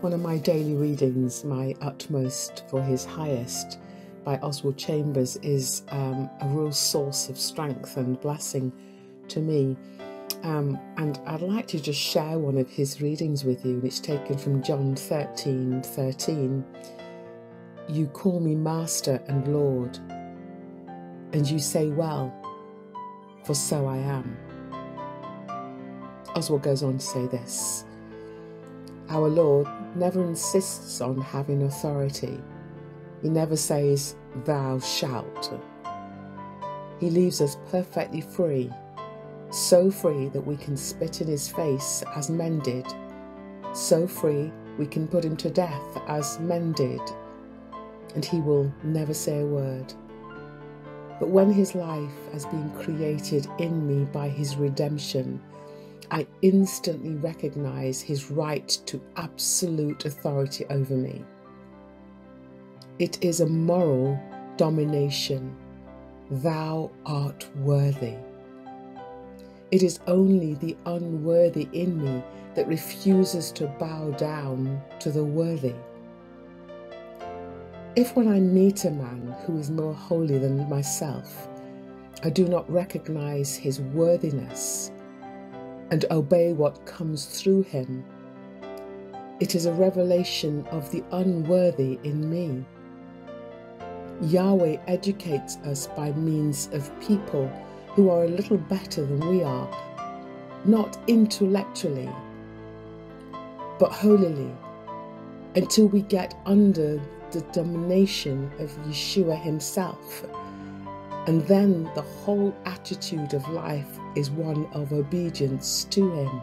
One of my daily readings, My Utmost for His Highest, by Oswald Chambers, is a real source of strength and blessing to me. And I'd like to just share one of his readings with you, and it's taken from John 13:13. You call me Master and Lord, and you say, well, for so I am. Oswald goes on to say this: our Lord never insists on having authority. He never says, thou shalt. He leaves us perfectly free, so free that we can spit in his face as men did, so free we can put him to death as men did, and he will never say a word. But when his life has been created in me by his redemption, I instantly recognize his right to absolute authority over me. It is a moral domination. Thou art worthy. It is only the unworthy in me that refuses to bow down to the worthy. If when I meet a man who is more holy than myself, I do not recognize his worthiness and obey what comes through him, it is a revelation of the unworthy in me. Yahweh educates us by means of people who are a little better than we are, not intellectually, but holily, until we get under the domination of Yeshua himself. And then the whole attitude of life is one of obedience to him.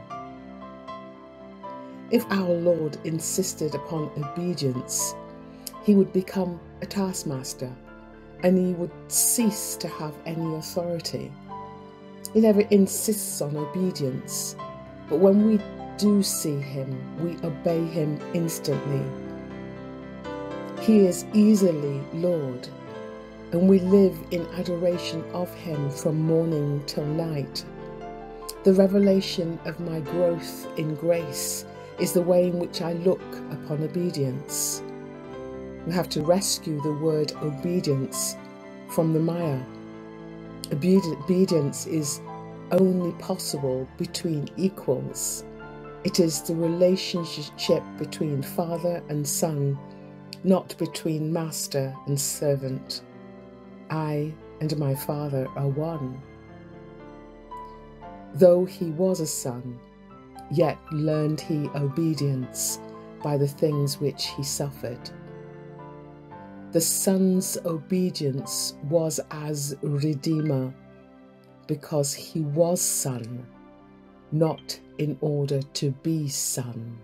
If our Lord insisted upon obedience, he would become a taskmaster and he would cease to have any authority. He never insists on obedience, but when we do see him, we obey him instantly. He is easily Lord, and we live in adoration of him from morning till night. The revelation of my growth in grace is the way in which I look upon obedience. We have to rescue the word obedience from the mire. Obedience is only possible between equals. It is the relationship between father and son, not between master and servant. I and my Father are one. Though he was a son, yet learned he obedience by the things which he suffered. The Son's obedience was as Redeemer, because he was Son, not in order to be Son.